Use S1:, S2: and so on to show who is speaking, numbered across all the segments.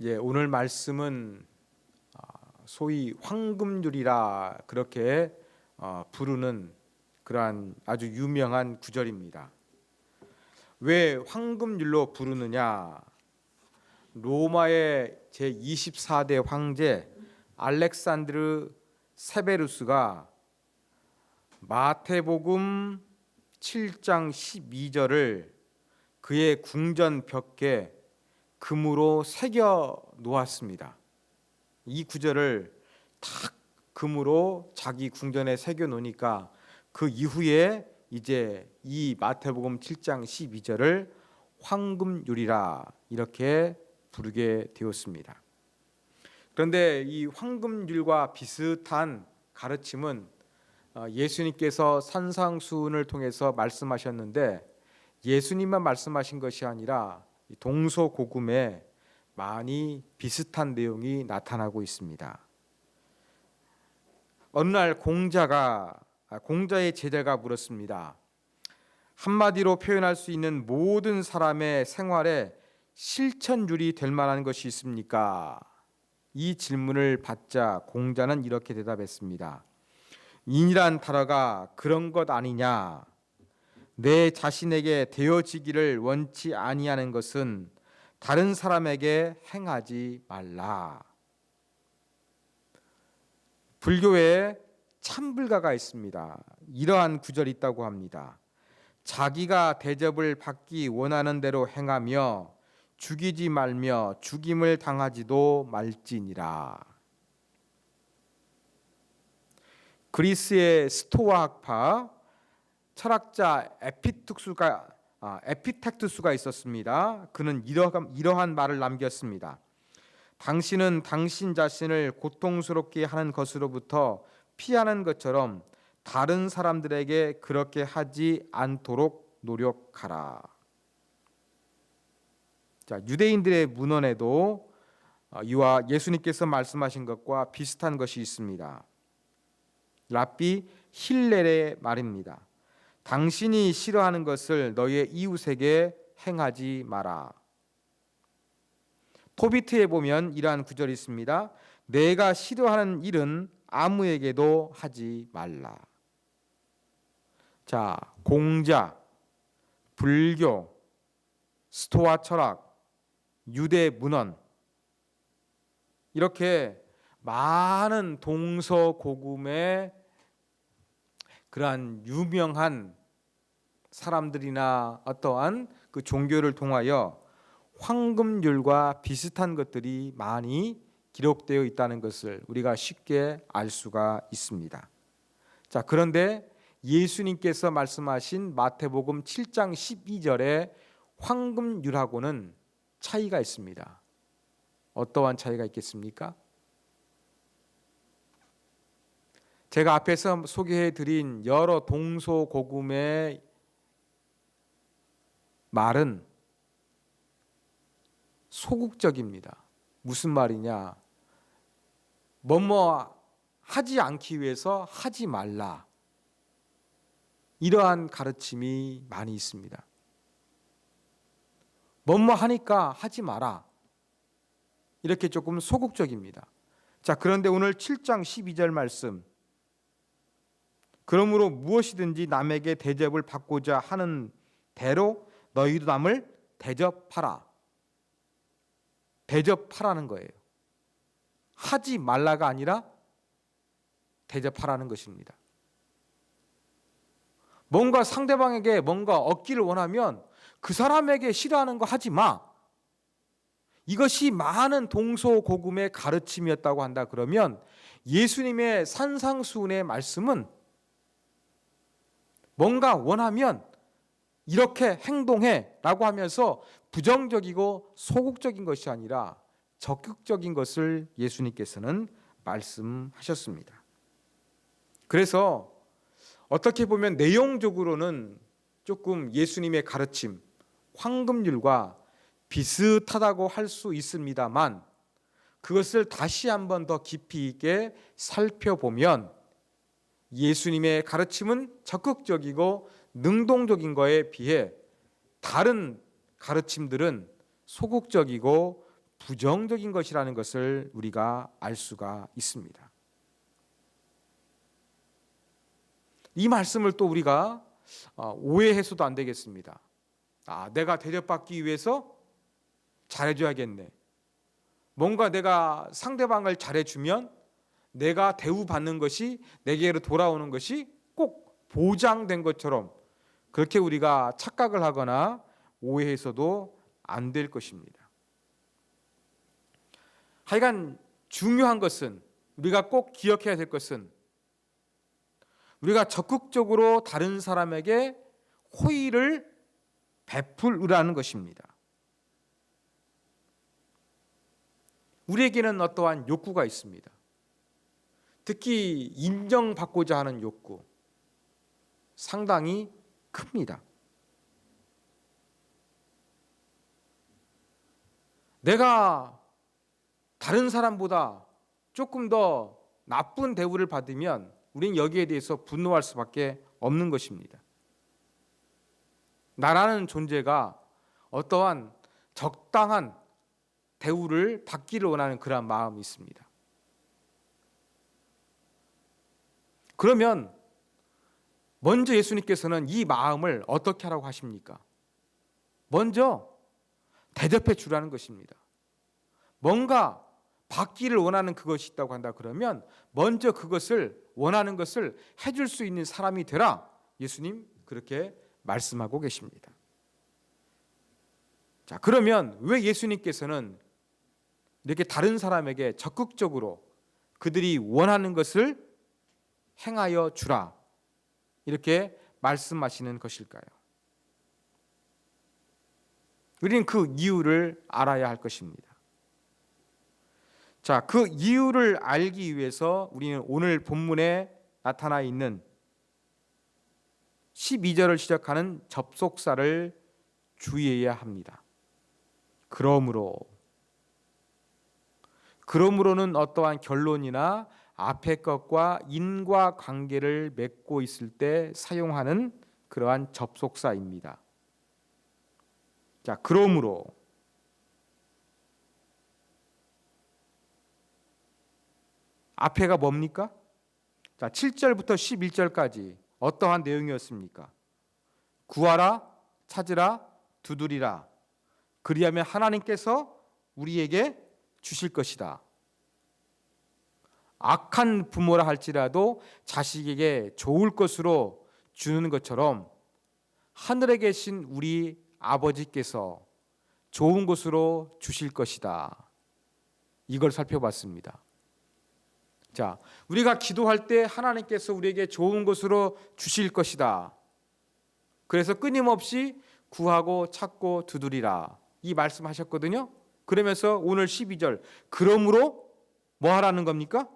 S1: 오늘 말씀은 소위 황금률이라 그렇게 부르는 그러한 아주 유명한 구절입니다. 왜 황금률로 부르느냐? 로마의 제24대 황제 알렉산드르 세베루스가 마태복음 7장 12절을 그의 궁전 벽에 금으로 새겨 놓았습니다. 이 구절을 탁 금으로 자기 궁전에 새겨 놓으니까 그 이후에 이제 이 마태복음 7장 12절을 황금률이라 이렇게 부르게 되었습니다. 그런데 이 황금률과 비슷한 가르침은 예수님께서 산상수훈을 통해서 말씀하셨는데 예수님만 말씀하신 것이 아니라 동서고금에 많이 비슷한 내용이 나타나고 있습니다. 어느 날 공자의 제자가 물었습니다. 한마디로 표현할 수 있는 모든 사람의 생활에 실천률이 될 만한 것이 있습니까? 이 질문을 받자 공자는 이렇게 대답했습니다. 인이란 단어가 그런 것 아니냐? 내 자신에게 되어지기를 원치 아니하는 것은 다른 사람에게 행하지 말라. 불교에 참불가가 있습니다. 이러한 구절이 있다고 합니다. 자기가 대접을 받기 원하는 대로 행하며 죽이지 말며 죽임을 당하지도 말지니라. 그리스의 스토아 학파 철학자 에피텍투스가 있었습니다. 그는 이러한 말을 남겼습니다. 당신은 당신 자신을 고통스럽게 하는 것으로부터 피하는 것처럼 다른 사람들에게 그렇게 하지 않도록 노력하라. 자, 유대인들의 문헌에도 이와 예수님께서 말씀하신 것과 비슷한 것이 있습니다. 랍비 힐렐의 말입니다. 당신이 싫어하는 것을 너의 이웃에게 행하지 마라. 토비트에 보면 이러한 구절이 있습니다. 내가 싫어하는 일은 아무에게도 하지 말라. 자, 공자, 불교, 스토아 철학, 유대 문헌 이렇게 많은 동서고금의 그러한 유명한 사람들이나 어떠한 그 종교를 통하여 황금률과 비슷한 것들이 많이 기록되어 있다는 것을 우리가 쉽게 알 수가 있습니다. 자, 그런데 예수님께서 말씀하신 마태복음 7장 12절의 황금률하고는 차이가 있습니다. 어떠한 차이가 있겠습니까? 제가 앞에서 소개해드린 여러 동서고금의 말은 소극적입니다. 무슨 말이냐? 뭐뭐 하지 않기 위해서 하지 말라. 이러한 가르침이 많이 있습니다. 뭐뭐 하니까 하지 마라. 이렇게 조금 소극적입니다. 자, 그런데 오늘 7장 12절 말씀. 그러므로 무엇이든지 남에게 대접을 받고자 하는 대로 너희도 남을 대접하라. 대접하라는 거예요. 하지 말라가 아니라 대접하라는 것입니다. 뭔가 상대방에게 뭔가 얻기를 원하면 그 사람에게 싫어하는 거 하지 마. 이것이 많은 동서고금의 가르침이었다고 한다 그러면 예수님의 산상수훈의 말씀은 뭔가 원하면 이렇게 행동해 라고 하면서 부정적이고 소극적인 것이 아니라 적극적인 것을 예수님께서는 말씀하셨습니다. 그래서 어떻게 보면 내용적으로는 조금 예수님의 가르침, 황금률과 비슷하다고 할 수 있습니다만 그것을 다시 한번 더 깊이 있게 살펴보면 예수님의 가르침은 적극적이고 능동적인 것에 비해 다른 가르침들은 소극적이고 부정적인 것이라는 것을 우리가 알 수가 있습니다. 이 말씀을 또 우리가 오해해서도 안 되겠습니다. 내가 대접받기 위해서 잘해줘야겠네. 뭔가 내가 상대방을 잘해주면 내가 대우받는 것이 내게로 돌아오는 것이 꼭 보장된 것처럼 그렇게 우리가 착각을 하거나 오해해서도 안 될 것입니다. 하여간 중요한 것은, 우리가 꼭 기억해야 될 것은, 우리가 적극적으로 다른 사람에게 호의를 베풀으라는 것입니다. 우리에게는 어떠한 욕구가 있습니다. 특히 인정받고자 하는 욕구, 상당히 큽니다. 내가 다른 사람보다 조금 더 나쁜 대우를 받으면 우리는 여기에 대해서 분노할 수밖에 없는 것입니다. 나라는 존재가 어떠한 적당한 대우를 받기를 원하는 그러한 마음이 있습니다. 그러면 먼저 예수님께서는 이 마음을 어떻게 하라고 하십니까? 먼저 대접해 주라는 것입니다. 뭔가 받기를 원하는 그것이 있다고 한다 그러면 먼저 그것을 원하는 것을 해줄 수 있는 사람이 되라. 예수님 그렇게 말씀하고 계십니다. 자, 그러면 왜 예수님께서는 이렇게 다른 사람에게 적극적으로 그들이 원하는 것을 행하여 주라 이렇게 말씀하시는 것일까요? 우리는 그 이유를 알아야 할 것입니다. 자, 그 이유를 알기 위해서 우리는 오늘 본문에 나타나 있는 12절을 시작하는 접속사를 주의해야 합니다. 그러므로는 어떠한 결론이나 앞의 것과 인과관계를 맺고 있을 때 사용하는 그러한 접속사입니다. 자, 그러므로 앞에가 뭡니까? 자, 7절부터 11절까지 어떠한 내용이었습니까? 구하라, 찾으라, 두드리라. 그리하면 하나님께서 우리에게 주실 것이다. 악한 부모라 할지라도 자식에게 좋을 것으로 주는 것처럼 하늘에 계신 우리 아버지께서 좋은 것으로 주실 것이다. 이걸 살펴봤습니다. 자, 우리가 기도할 때 하나님께서 우리에게 좋은 것으로 주실 것이다. 그래서 끊임없이 구하고 찾고 두드리라. 이 말씀하셨거든요. 그러면서 오늘 12절 그러므로 뭐 하라는 겁니까?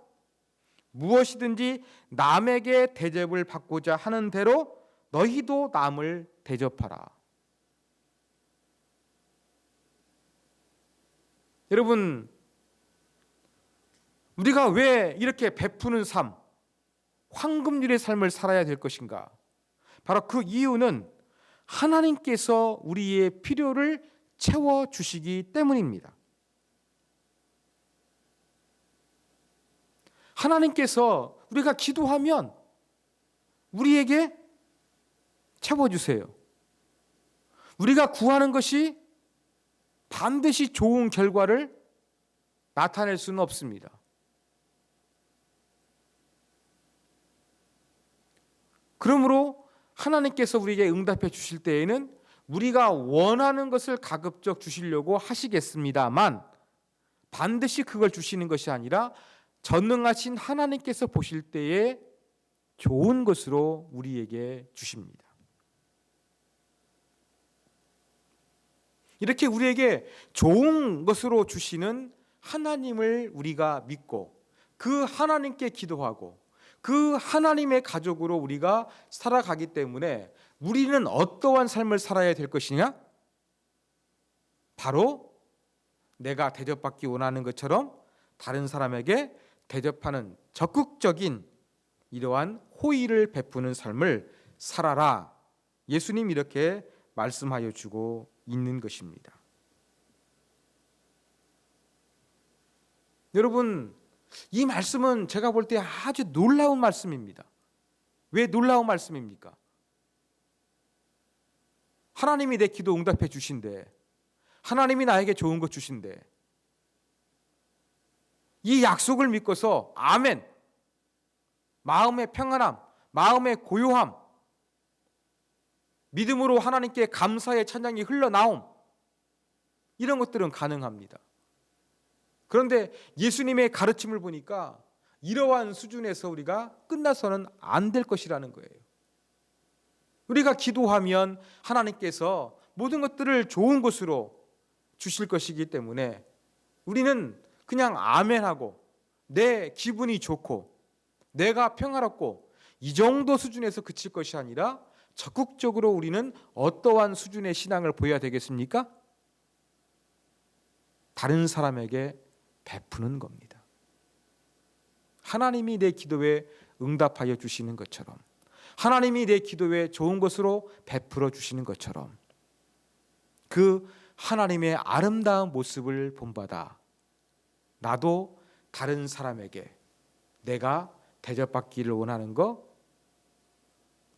S1: 무엇이든지 남에게 대접을 받고자 하는 대로 너희도 남을 대접하라. 여러분, 우리가 왜 이렇게 베푸는 삶, 황금률의 삶을 살아야 될 것인가? 바로 그 이유는 하나님께서 우리의 필요를 채워주시기 때문입니다. 하나님께서 우리가 기도하면 우리에게 채워주세요. 우리가 구하는 것이 반드시 좋은 결과를 나타낼 수는 없습니다. 그러므로 하나님께서 우리에게 응답해 주실 때에는 우리가 원하는 것을 가급적 주시려고 하시겠습니다만 반드시 그걸 주시는 것이 아니라 전능하신 하나님께서 보실 때에 좋은 것으로 우리에게 주십니다. 이렇게 우리에게 좋은 것으로 주시는 하나님을 우리가 믿고 그 하나님께 기도하고 그 하나님의 가족으로 우리가 살아가기 때문에 우리는 어떠한 삶을 살아야 될 것이냐? 바로 내가 대접받기 원하는 것처럼 다른 사람에게 대접하는 적극적인 이러한 호의를 베푸는 삶을 살아라. 예수님 이렇게 말씀하여 주고 있는 것입니다. 여러분, 이 말씀은 제가 볼 때 아주 놀라운 말씀입니다. 왜 놀라운 말씀입니까? 하나님이 내 기도 응답해 주신대. 하나님이 나에게 좋은 것 주신대. 이 약속을 믿고서 아멘, 마음의 평안함, 마음의 고요함, 믿음으로 하나님께 감사의 찬양이 흘러나옴, 이런 것들은 가능합니다. 그런데 예수님의 가르침을 보니까 이러한 수준에서 우리가 끝나서는 안 될 것이라는 거예요. 우리가 기도하면 하나님께서 모든 것들을 좋은 것으로 주실 것이기 때문에 우리는 그냥 아멘하고 내 기분이 좋고 내가 평화롭고 이 정도 수준에서 그칠 것이 아니라 적극적으로 우리는 어떠한 수준의 신앙을 보여야 되겠습니까? 다른 사람에게 베푸는 겁니다. 하나님이 내 기도에 응답하여 주시는 것처럼, 하나님이 내 기도에 좋은 것으로 베풀어 주시는 것처럼 그 하나님의 아름다운 모습을 본받아 나도 다른 사람에게 내가 대접받기를 원하는 것,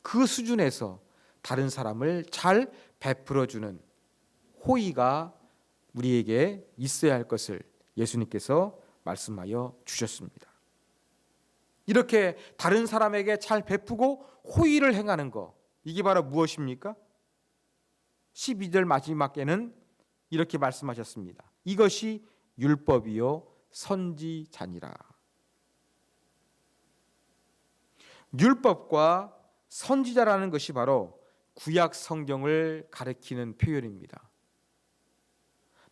S1: 그 수준에서 다른 사람을 잘 베풀어 주는 호의가 우리에게 있어야 할 것을 예수님께서 말씀하여 주셨습니다. 이렇게 다른 사람에게 잘 베푸고 호의를 행하는 것, 이게 바로 무엇입니까? 12절 마지막에는 이렇게 말씀하셨습니다. 이것이 율법이요 선지자니라. 율법과 선지자라는 것이 바로 구약 성경을 가리키는 표현입니다.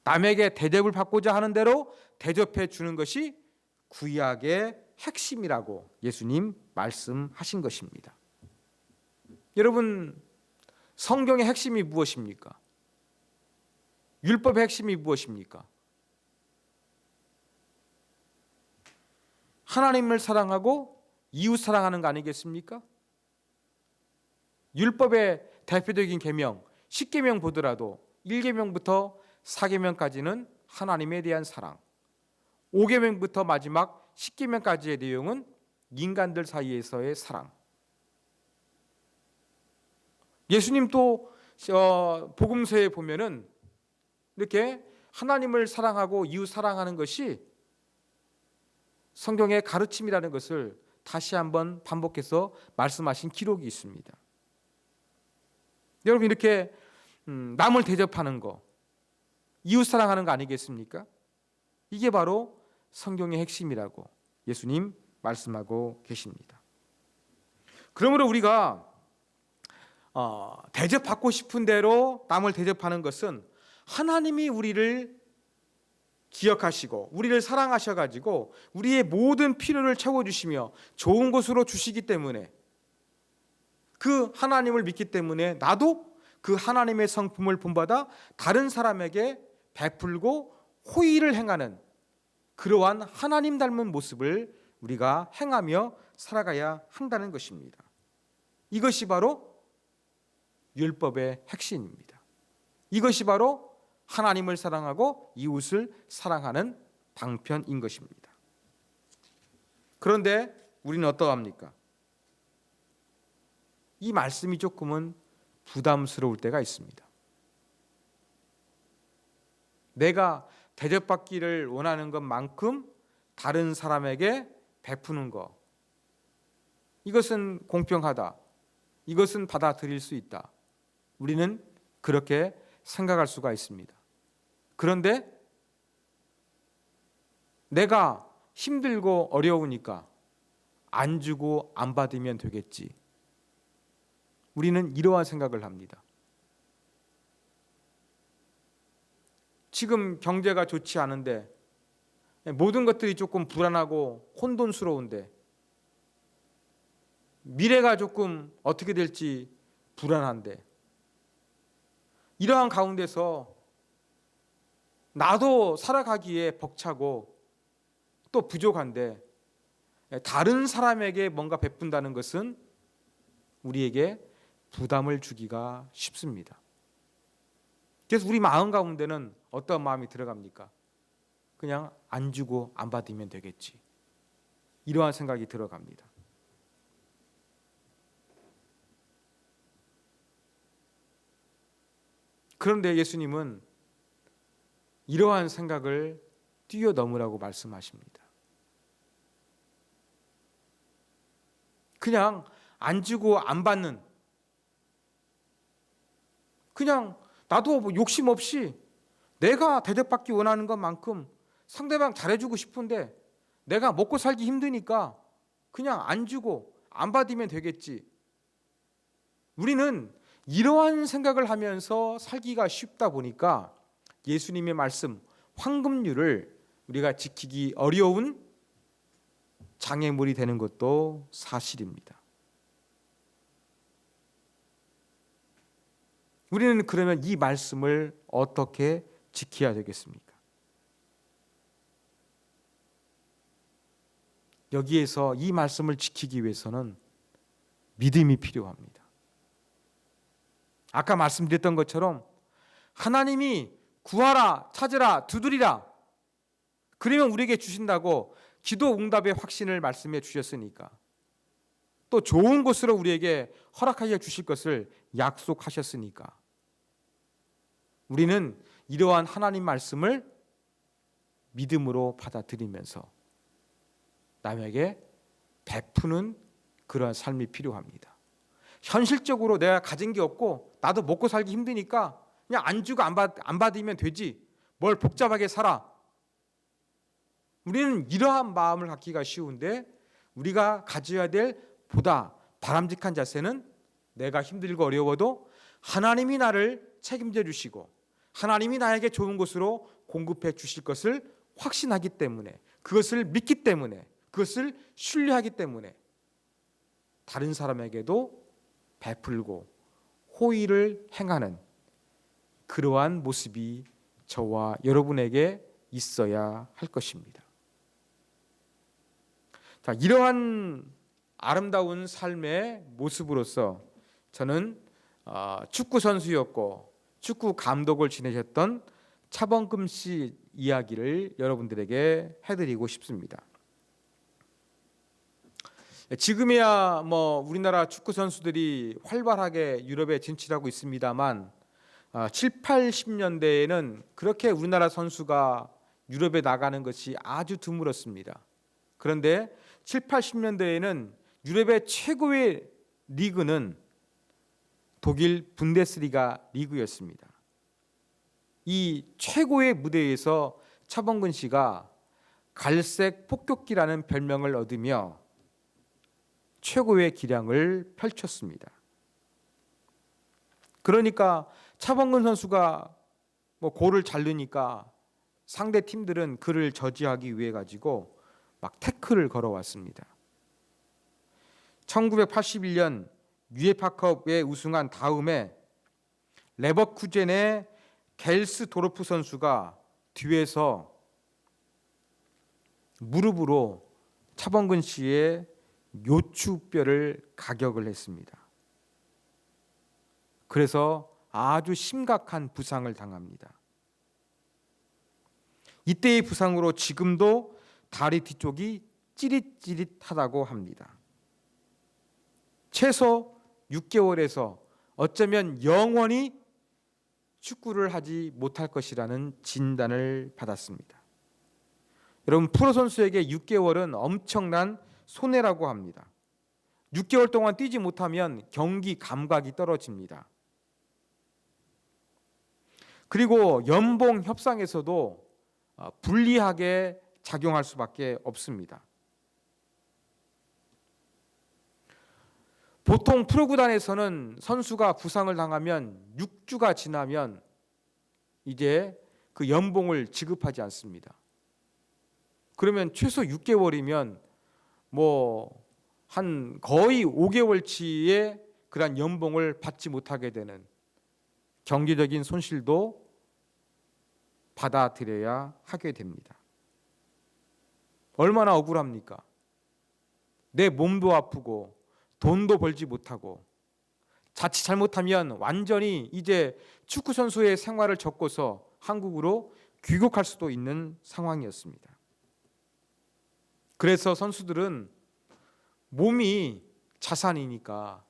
S1: 남에게 대접을 받고자 하는 대로 대접해 주는 것이 구약의 핵심이라고 예수님 말씀하신 것입니다. 여러분, 성경의 핵심이 무엇입니까? 율법의 핵심이 무엇입니까? 하나님을 사랑하고 이웃 사랑하는 거 아니겠습니까? 율법의 대표적인 계명 10계명 보더라도 1계명부터 4계명까지는 하나님에 대한 사랑, 5계명부터 마지막 10계명까지의 내용은 인간들 사이에서의 사랑. 예수님 또 복음서에 보면은 이렇게 하나님을 사랑하고 이웃 사랑하는 것이 성경의 가르침이라는 것을 다시 한번 반복해서 말씀하신 기록이 있습니다. 여러분, 이렇게 남을 대접하는 거, 이웃 사랑하는 거 아니겠습니까? 이게 바로 성경의 핵심이라고 예수님 말씀하고 계십니다. 그러므로 우리가 대접받고 싶은 대로 남을 대접하는 것은 하나님이 우리를 기억하시고 우리를 사랑하셔가지고 우리의 모든 필요를 채워주시며 좋은 것으로 주시기 때문에, 그 하나님을 믿기 때문에 나도 그 하나님의 성품을 본받아 다른 사람에게 베풀고 호의를 행하는 그러한 하나님 닮은 모습을 우리가 행하며 살아가야 한다는 것입니다. 이것이 바로 율법의 핵심입니다. 이것이 바로 하나님을 사랑하고 이웃을 사랑하는 방편인 것입니다. 그런데 우리는 어떠합니까? 이 말씀이 조금은 부담스러울 때가 있습니다. 내가 대접받기를 원하는 것만큼 다른 사람에게 베푸는 것, 이것은 공평하다, 이것은 받아들일 수 있다, 우리는 그렇게 생각할 수가 있습니다. 그런데 내가 힘들고 어려우니까 안 주고 안 받으면 되겠지, 우리는 이러한 생각을 합니다. 지금 경제가 좋지 않은데, 모든 것들이 조금 불안하고 혼돈스러운데, 미래가 조금 어떻게 될지 불안한데, 이러한 가운데서 나도 살아가기에 벅차고 또 부족한데 다른 사람에게 뭔가 베푼다는 것은 우리에게 부담을 주기가 쉽습니다. 그래서 우리 마음 가운데는 어떤 마음이 들어갑니까? 그냥 안 주고 안 받으면 되겠지. 이러한 생각이 들어갑니다. 그런데 예수님은 이러한 생각을 뛰어넘으라고 말씀하십니다. 그냥 안 주고 안 받는, 그냥 나도 뭐 욕심 없이 내가 대접받기 원하는 것만큼 상대방 잘해주고 싶은데 내가 먹고 살기 힘드니까 그냥 안 주고 안 받으면 되겠지. 우리는 이러한 생각을 하면서 살기가 쉽다 보니까 예수님의 말씀 황금률을 우리가 지키기 어려운 장애물이 되는 것도 사실입니다. 우리는 그러면 이 말씀을 어떻게 지켜야 되겠습니까? 여기에서 이 말씀을 지키기 위해서는 믿음이 필요합니다. 아까 말씀드렸던 것처럼 하나님이 구하라, 찾으라, 두드리라, 그러면 우리에게 주신다고 기도 응답의 확신을 말씀해 주셨으니까, 또 좋은 곳으로 우리에게 허락하여 주실 것을 약속하셨으니까 우리는 이러한 하나님 말씀을 믿음으로 받아들이면서 남에게 베푸는 그러한 삶이 필요합니다. 현실적으로 내가 가진 게 없고 나도 먹고 살기 힘드니까 그냥 안 주고 안 받으면 되지, 뭘 복잡하게 살아. 우리는 이러한 마음을 갖기가 쉬운데, 우리가 가져야 될 보다 바람직한 자세는 내가 힘들고 어려워도 하나님이 나를 책임져 주시고 하나님이 나에게 좋은 곳으로 공급해 주실 것을 확신하기 때문에, 그것을 믿기 때문에, 그것을 신뢰하기 때문에 다른 사람에게도 베풀고 호의를 행하는 그러한 모습이 저와 여러분에게 있어야 할 것입니다. 자, 이러한 아름다운 삶의 모습으로서 저는 축구 선수였고 축구 감독을 지내셨던 차범근 씨 이야기를 여러분들에게 해드리고 싶습니다. 지금이야 뭐 우리나라 축구 선수들이 활발하게 유럽에 진출하고 있습니다만 7, 80년대에는 그렇게 우리나라 선수가 유럽에 나가는 것이 아주 드물었습니다. 그런데 7, 80년대에는 유럽의 최고의 리그는 독일 분데스리가 리그였습니다. 이 최고의 무대에서 차범근 씨가 갈색 폭격기라는 별명을 얻으며 최고의 기량을 펼쳤습니다. 그러니까 차범근 선수가 뭐 골을 잘 넣으니까 상대 팀들은 그를 저지하기 위해 가지고 막 태클을 걸어왔습니다. 1981년 유에파컵에 우승한 다음에 레버쿠젠의 겔스 도르프 선수가 뒤에서 무릎으로 차범근 씨의 요추뼈를 가격을 했습니다. 그래서 아주 심각한 부상을 당합니다. 이때의 부상으로 지금도 다리 뒤쪽이 찌릿찌릿하다고 합니다. 최소 6개월에서 어쩌면 영원히 축구를 하지 못할 것이라는 진단을 받았습니다. 여러분, 프로 선수에게 6개월은 엄청난 손해라고 합니다. 6개월 동안 뛰지 못하면 경기 감각이 떨어집니다. 그리고 연봉 협상에서도 불리하게 작용할 수밖에 없습니다. 보통 프로구단에서는 선수가 부상을 당하면 6주가 지나면 이제 그 연봉을 지급하지 않습니다. 그러면 최소 6개월이면 뭐 한 거의 5개월치의 그런 연봉을 받지 못하게 되는 경제적인 손실도 받아들여야 하게 됩니다. 얼마나 억울합니까? 내 몸도 아프고 돈도 벌지 못하고 자칫 잘못하면 완전히 이제 축구 선수의 생활을 접고서 한국으로 귀국할 수도 있는 상황이었습니다. 그래서 선수들은 몸이 자산이니까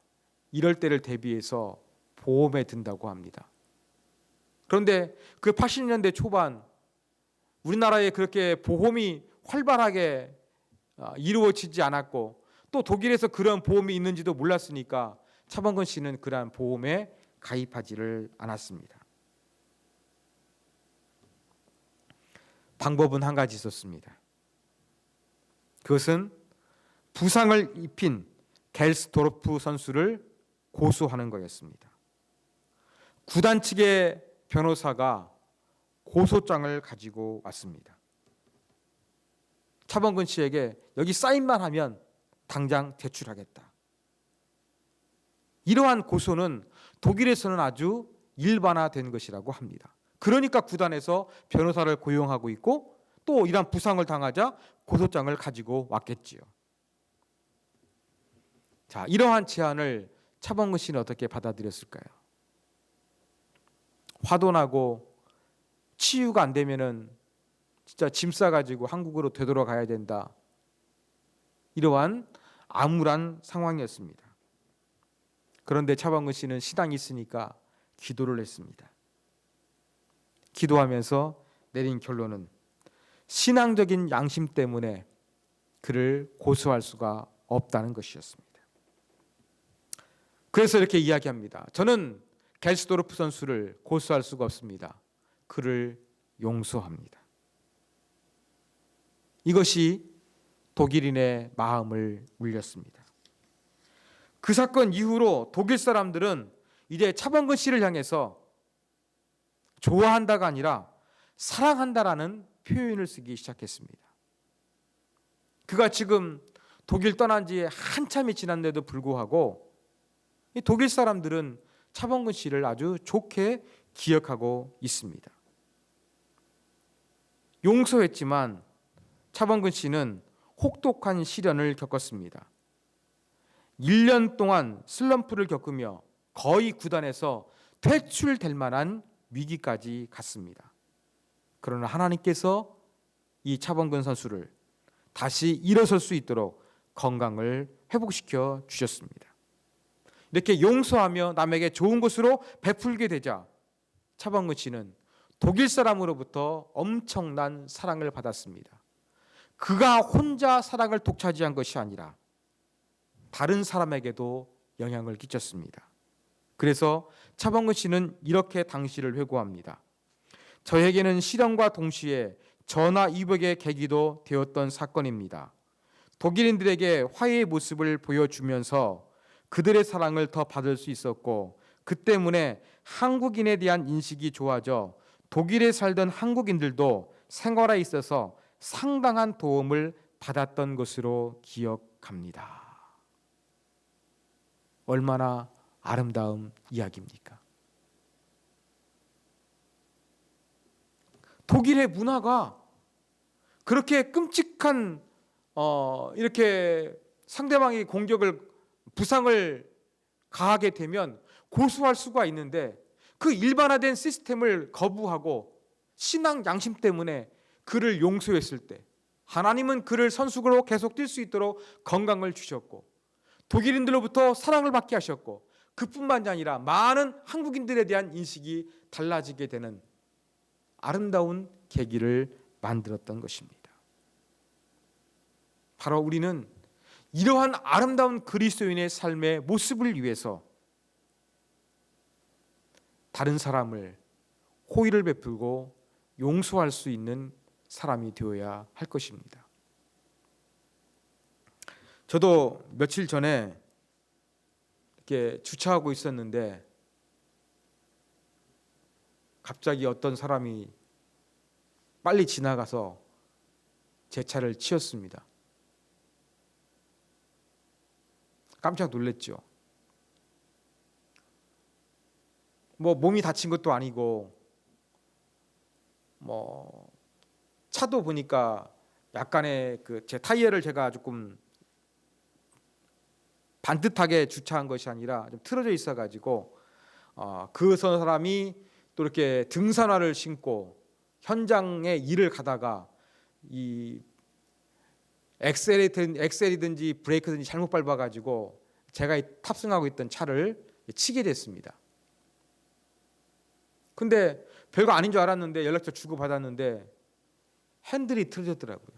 S1: 이럴 때를 대비해서 보험에 든다고 합니다. 그런데 그 80년대 초반 우리나라에 그렇게 보험이 활발하게 이루어지지 않았고 또 독일에서 그런 보험이 있는지도 몰랐으니까 차범근 씨는 그러한 보험에 가입하지를 않았습니다. 방법은 한 가지 있었습니다. 그것은 부상을 입힌 겔스도르프 선수를 고소하는 거였습니다. 구단 측의 변호사가 고소장을 가지고 왔습니다. 차범근 씨에게 여기 사인만 하면 당장 제출하겠다. 이러한 고소는 독일에서는 아주 일반화된 것이라고 합니다. 그러니까 구단에서 변호사를 고용하고 있고 또 이러한 부상을 당하자 고소장을 가지고 왔겠지요. 자, 이러한 제안을 차범근 씨는 어떻게 받아들였을까요? 화도 나고 치유가 안 되면은 진짜 짐 싸가지고 한국으로 되돌아가야 된다. 이러한 암울한 상황이었습니다. 그런데 차범근 씨는 신앙이 있으니까 기도를 했습니다. 기도하면서 내린 결론은 신앙적인 양심 때문에 그를 고소할 수가 없다는 것이었습니다. 그래서 이렇게 이야기합니다. 저는 겔스도르프 선수를 고소할 수가 없습니다. 그를 용서합니다. 이것이 독일인의 마음을 울렸습니다. 그 사건 이후로 독일 사람들은 이제 차범근 씨를 향해서 좋아한다가 아니라 사랑한다라는 표현을 쓰기 시작했습니다. 그가 지금 독일 떠난 지 한참이 지났는데도 불구하고 이 독일 사람들은 차범근 씨를 아주 좋게 기억하고 있습니다. 용서했지만 차범근 씨는 혹독한 시련을 겪었습니다. 1년 동안 슬럼프를 겪으며 거의 구단에서 퇴출될 만한 위기까지 갔습니다. 그러나 하나님께서 이 차범근 선수를 다시 일어설 수 있도록 건강을 회복시켜 주셨습니다. 이렇게 용서하며 남에게 좋은 것으로 베풀게 되자 차범근 씨는 독일 사람으로부터 엄청난 사랑을 받았습니다. 그가 혼자 사랑을 독차지한 것이 아니라 다른 사람에게도 영향을 끼쳤습니다. 그래서 차범근 씨는 이렇게 당시를 회고합니다. 저에게는 시련과 동시에 전화위복의 계기도 되었던 사건입니다. 독일인들에게 화해의 모습을 보여주면서 그들의 사랑을 더 받을 수 있었고 그 때문에 한국인에 대한 인식이 좋아져 독일에 살던 한국인들도 생활에 있어서 상당한 도움을 받았던 것으로 기억합니다. 얼마나 아름다운 이야기입니까? 독일의 문화가 그렇게 끔찍한 이렇게 상대방이 공격을 부상을 가하게 되면 고소할 수가 있는데 그 일반화된 시스템을 거부하고 신앙 양심 때문에 그를 용서했을 때 하나님은 그를 선수로 계속 뛸 수 있도록 건강을 주셨고 독일인들로부터 사랑을 받게 하셨고 그뿐만이 아니라 많은 한국인들에 대한 인식이 달라지게 되는 아름다운 계기를 만들었던 것입니다. 바로 우리는 이러한 아름다운 그리스도인의 삶의 모습을 위해서 다른 사람을 호의를 베풀고 용서할 수 있는 사람이 되어야 할 것입니다. 저도 며칠 전에 이렇게 주차하고 있었는데 갑자기 어떤 사람이 빨리 지나가서 제 차를 치웠습니다. 깜짝 놀랐죠. 뭐 몸이 다친 것도 아니고 뭐 차도 보니까 약간의 그 제 타이어를 제가 조금 반듯하게 주차한 것이 아니라 좀 틀어져 있어가지고 그 사람이 또 이렇게 등산화를 신고 현장에 일을 가다가 이 엑셀이든지 브레이크든지 잘못 밟아가지고 제가 탑승하고 있던 차를 치게 됐습니다. 근데 별거 아닌 줄 알았는데 연락처 주고 받았는데 핸들이 틀어졌더라고요.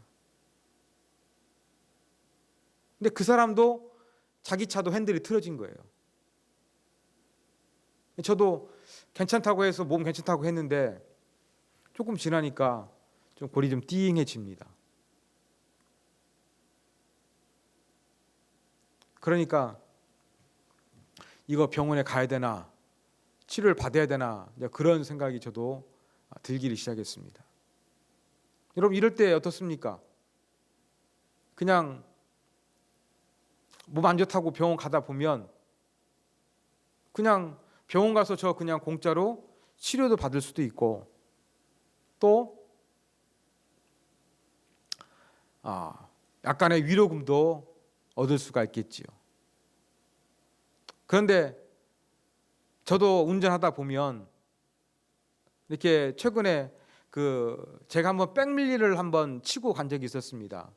S1: 근데 그 사람도 자기 차도 핸들이 틀어진 거예요. 저도 괜찮다고 해서 몸 괜찮다고 했는데 조금 지나니까 좀 골이 좀 띵해집니다. 그러니까 이거 병원에 가야 되나, 치료를 받아야 되나, 그런 생각이 저도 들기를 시작했습니다. 여러분, 이럴 때 어떻습니까? 그냥 몸 안 좋다고 병원 가다 보면 그냥 병원 가서 저 그냥 공짜로 치료도 받을 수도 있고, 또 약간의 위로금도 얻을 수가 있겠지요. 그런데 저도 운전하다 보면 이렇게 최근에 제가 한번 백밀리를 한번 치고 간 적이 있었습니다.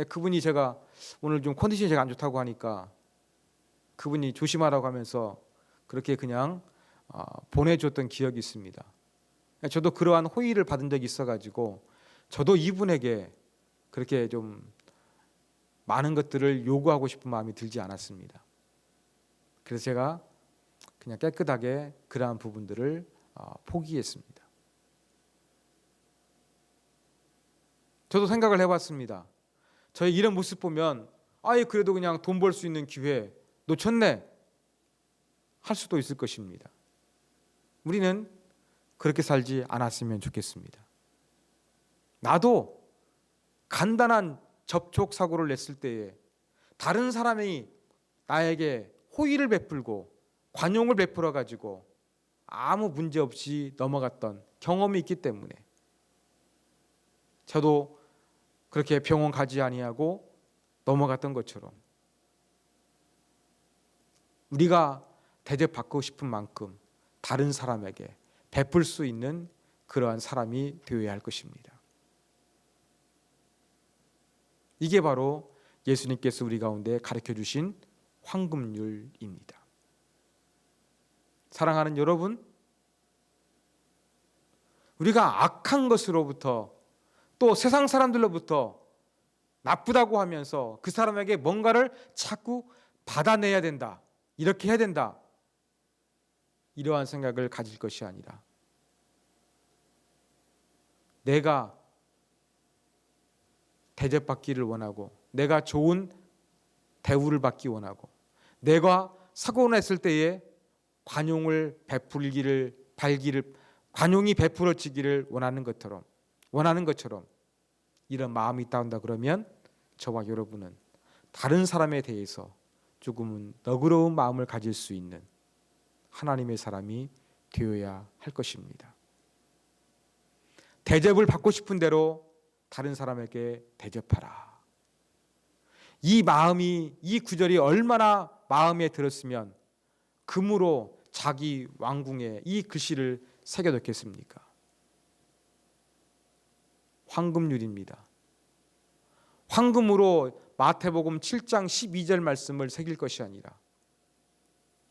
S1: 그분이 제가 오늘 좀 컨디션이 제가 안 좋다고 하니까 그분이 조심하라고 하면서 그렇게 그냥 보내줬던 기억이 있습니다. 저도 그러한 호의를 받은 적이 있어가지고 저도 이분에게 그렇게 좀 많은 것들을 요구하고 싶은 마음이 들지 않았습니다. 그래서 제가 그냥 깨끗하게 그러한 부분들을 포기했습니다. 저도 생각을 해봤습니다. 저의 이런 모습 보면 그래도 그냥 돈 벌 수 있는 기회 놓쳤네 할 수도 있을 것입니다. 우리는 그렇게 살지 않았으면 좋겠습니다. 나도 간단한 접촉 사고를 냈을 때에 다른 사람이 나에게 호의를 베풀고 관용을 베풀어 가지고 아무 문제 없이 넘어갔던 경험이 있기 때문에 저도 그렇게 병원 가지 아니하고 넘어갔던 것처럼 우리가 대접받고 싶은 만큼 다른 사람에게 베풀 수 있는 그러한 사람이 되어야 할 것입니다. 이게 바로 예수님께서 우리 가운데 가르쳐 주신 황금률입니다. 사랑하는 여러분, 우리가 악한 것으로부터 또 세상 사람들로부터 나쁘다고 하면서 그 사람에게 뭔가를 자꾸 받아내야 된다, 이렇게 해야 된다, 이러한 생각을 가질 것이 아니라 내가 대접받기를 원하고 내가 좋은 대우를 받기 원하고 내가 사고 냈을 때에 관용을 관용이 베풀어지기를 원하는 것처럼 이런 마음이 있다 그러면 저와 여러분은 다른 사람에 대해서 조금은 너그러운 마음을 가질 수 있는 하나님의 사람이 되어야 할 것입니다. 대접을 받고 싶은 대로 다른 사람에게 대접하라. 이 마음이, 이 구절이 얼마나 마음에 들었으면 금으로 자기 왕궁에 이 글씨를 새겨뒀겠습니까? 황금률입니다. 황금으로 마태복음 7장 12절 말씀을 새길 것이 아니라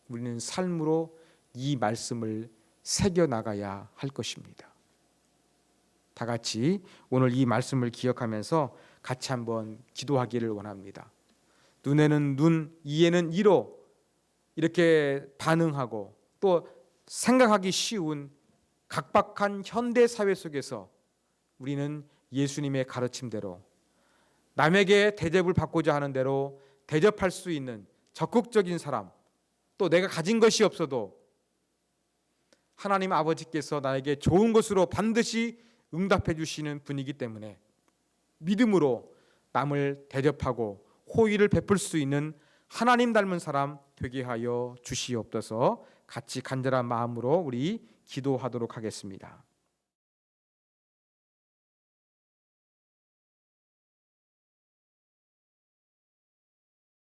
S1: 우리는 삶으로 이 말씀을 새겨나가야 할 것입니다. 다 같이 오늘 이 말씀을 기억하면서 같이 한번 기도하기를 원합니다. 눈에는 눈, 이에는 이로 이렇게 반응하고 또 생각하기 쉬운 각박한 현대 사회 속에서 우리는 예수님의 가르침대로 남에게 대접을 받고자 하는 대로 대접할 수 있는 적극적인 사람, 또 내가 가진 것이 없어도 하나님 아버지께서 나에게 좋은 것으로 반드시 응답해 주시는 분이기 때문에 믿음으로 남을 대접하고 호의를 베풀 수 있는 하나님 닮은 사람 되게 하여 주시옵소서. 같이 간절한 마음으로 우리 기도하도록 하겠습니다.